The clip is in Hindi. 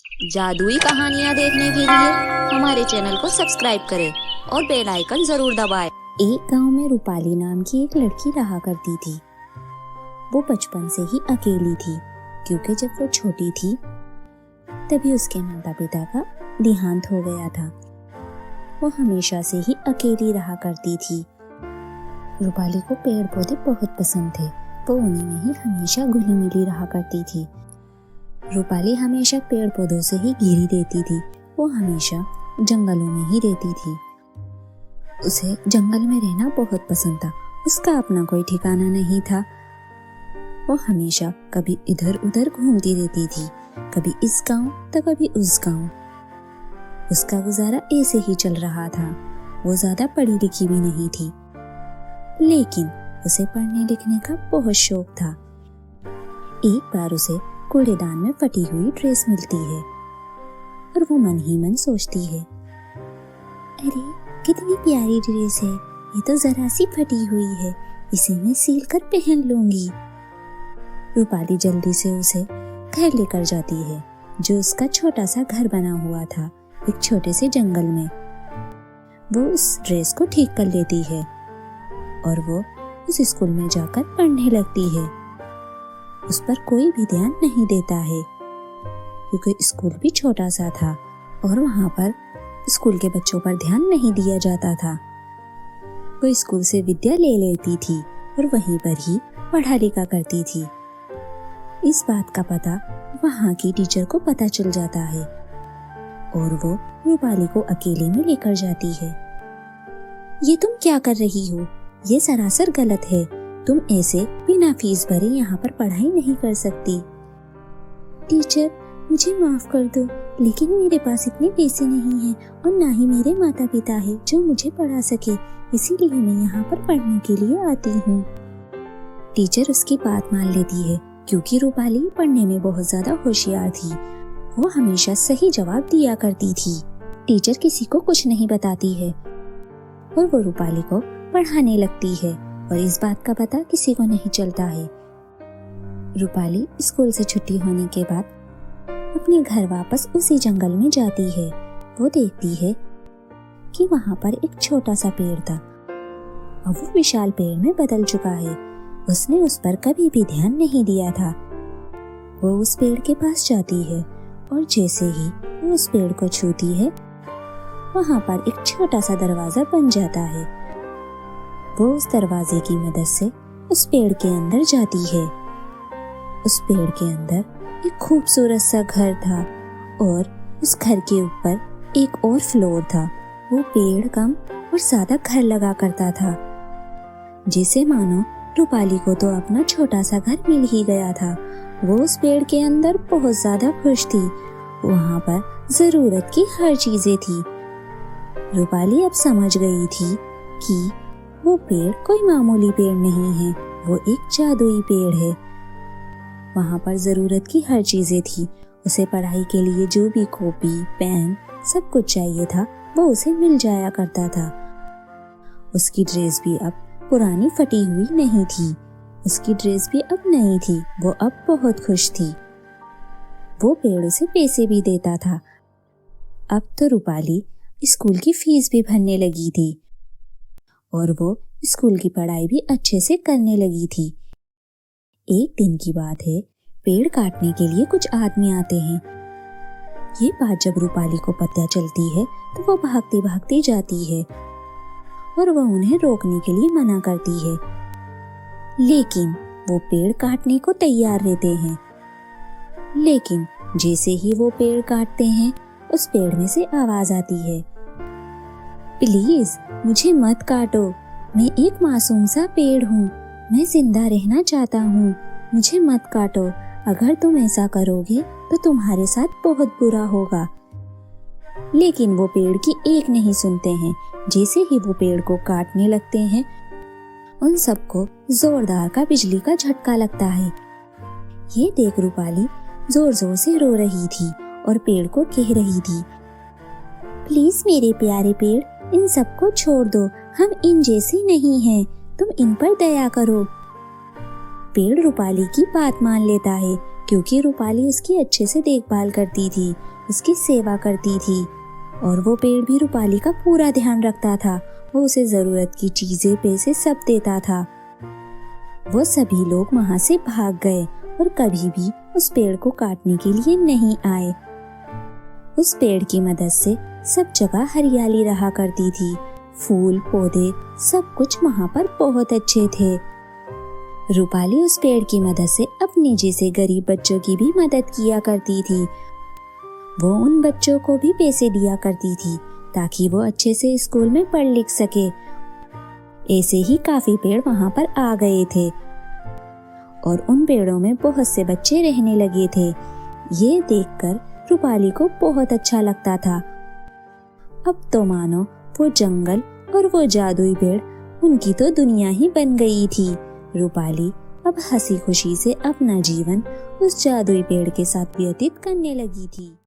जादुई कहानियाँ देखने के लिए हमारे चैनल को सब्सक्राइब करें और बेल आइकन जरूर दबाएं। एक गांव में रूपाली नाम की एक लड़की रहा करती थी। वो बचपन से ही अकेली थी, क्योंकि जब वो छोटी थी तभी उसके माता पिता का देहांत हो गया था। वो हमेशा से ही अकेली रहा करती थी। रूपाली को पेड़ पौधे बहुत पसंद थे। वो उन्हीं में ही हमेशा घुली मिली रहा करती थी। रूपाली हमेशा पेड़ पौधों से ही घिरी रहती थी। वो हमेशा जंगलों में ही रहती थी। उसे जंगल में रहना बहुत पसंद था। उसका अपना कोई ठिकाना नहीं था। वो हमेशा कभी इधर उधर घूमती रहती थी, कभी इस गांव तो कभी उस गांव। उसका गुजारा ऐसे ही चल रहा था। वो ज्यादा पढ़ी लिखी भी नहीं थी, लेकिन उसे पढ़ने लिखने का बहुत शौक था। एक बार उसे कूड़ेदान में फटी हुई ड्रेस मिलती है और वो मन ही मन सोचती है, अरे कितनी प्यारी ड्रेस है, ये तो जरा सी फटी हुई है, इसे मैं सील कर पहन लूंगी। रूपाली जल्दी से उसे घर लेकर जाती है, जो उसका छोटा सा घर बना हुआ था एक छोटे से जंगल में। वो उस ड्रेस को ठीक कर लेती है और वो उस स्कूल में जाकर पढ़ने लगती है। उस पर कोई भी ध्यान नहीं देता है, क्योंकि स्कूल भी छोटा सा था और वहाँ पर स्कूल के बच्चों पर ध्यान नहीं दिया जाता था। वो स्कूल से विद्या ले लेती थी और वहीं पर ही पढ़ा लिखा करती थी। इस बात का पता वहाँ की टीचर को पता चल जाता है और वो रूपाली को अकेले में लेकर जाती है। ये तुम क्या कर रही हो? ये सरासर गलत है। तुम ऐसे बिना फीस भरे यहाँ पर पढ़ाई नहीं कर सकती। टीचर, मुझे माफ कर दो, लेकिन मेरे पास इतने पैसे नहीं हैं और ना ही मेरे माता पिता है जो मुझे पढ़ा सके, इसीलिए मैं यहाँ पर पढ़ने के लिए आती हूँ। टीचर उसकी बात मान लेती है, क्योंकि रूपाली पढ़ने में बहुत ज्यादा होशियार थी। वो हमेशा सही जवाब दिया करती थी। टीचर किसी को कुछ नहीं बताती है और वो रूपाली को पढ़ाने लगती है और इस बात का पता किसी को नहीं चलता है। रूपाली स्कूल से छुट्टी होने के बाद अपने घर वापस उसी जंगल में जाती है। वो देखती है कि वहाँ पर एक छोटा सा पेड़ था और वो विशाल पेड़ में बदल चुका है। उसने उस पर कभी भी ध्यान नहीं दिया था। वो उस पेड़ के पास जाती है और जैसे ही वो उस पेड़ को छूती है, वहाँ पर एक छोटा सा दरवाजा बन जाता है। वो उस दरवाजे की मदद से उस पेड़ के अंदर जाती है। उस पेड़ के अंदर एक खूबसूरत सा घर था और उस घर के ऊपर एक और फ्लोर था। वो पेड़ कम और ज्यादा घर लगा करता था, जिसे मानो रूपाली को तो अपना छोटा सा घर मिल ही गया था। वो उस पेड़ के अंदर बहुत ज्यादा खुश थी। वहाँ पर जरूरत की हर चीजें थी। रूपाली अब समझ गई थी कि वो पेड़ कोई मामूली पेड़ नहीं है, वो एक जादुई पेड़ है। वहाँ पर जरूरत की हर चीजें थी। उसे पढ़ाई के लिए जो भी कॉपी, पेन, सब कुछ चाहिए था, वो उसे मिल जाया करता था। उसकी ड्रेस भी अब पुरानी फटी हुई नहीं थी। उसकी ड्रेस भी अब नई थी। वो अब बहुत खुश थी। वो पेड़ उसे पैसे भी देता था। अब तो रूपाली स्कूल की फीस भी भरने लगी थी और वो स्कूल की पढ़ाई भी अच्छे से करने लगी थी। एक दिन की बात है, पेड़ काटने के लिए कुछ आदमी आते हैं। ये बात जब रूपाली को पता चलती है तो वो भागती भागती जाती है और वो उन्हें रोकने के लिए मना करती है, लेकिन वो पेड़ काटने को तैयार रहते हैं। लेकिन जैसे ही वो पेड़ काटते हैं, उस पेड़ में से आवाज आती है, प्लीज मुझे मत काटो, मैं एक मासूम सा पेड़ हूँ, मैं जिंदा रहना चाहता हूँ, मुझे मत काटो। अगर तुम ऐसा करोगे तो तुम्हारे साथ बहुत बुरा होगा। लेकिन वो पेड़ की एक नहीं सुनते हैं। जैसे ही वो पेड़ को काटने लगते हैं, उन सबको जोरदार का बिजली का झटका लगता है। ये देख रूपाली जोर जोर से रो रही थी और पेड़ को कह रही थी, प्लीज मेरे प्यारे पेड़, इन सबको छोड़ दो, हम इन जैसे नहीं हैं, तुम इन पर दया करो। पेड़ रूपाली की बात मान लेता है, क्योंकि रूपाली उसकी अच्छे से देखभाल करती थी, उसकी सेवा करती थी और वो पेड़ भी रूपाली का पूरा ध्यान रखता था। वो उसे जरूरत की चीजें, पैसे सब देता था। वो सभी लोग वहां से भाग गए और कभी भी उस पेड़ को काटने के लिए नहीं आए। उस पेड़ की मदद से सब जगह हरियाली रहा करती थी। फूल, पौधे, सब कुछ वहां पर बहुत अच्छे थे। रूपाली उस पेड़ की मदद से अपने जैसे गरीब बच्चों की भी मदद किया करती थी। वो उन बच्चों को भी पैसे दिया करती थी ताकि वो अच्छे से स्कूल में पढ़ लिख सके। ऐसे ही काफी पेड़ वहां पर आ गए थे और उन पेड़ों में बहुत से बच्चे रहने लगे थे। ये देखकर रूपाली को बहुत अच्छा लगता था। अब तो मानो वो जंगल और वो जादुई पेड़ उनकी तो दुनिया ही बन गई थी। रूपाली अब हंसी खुशी से अपना जीवन उस जादुई पेड़ के साथ व्यतीत करने लगी थी।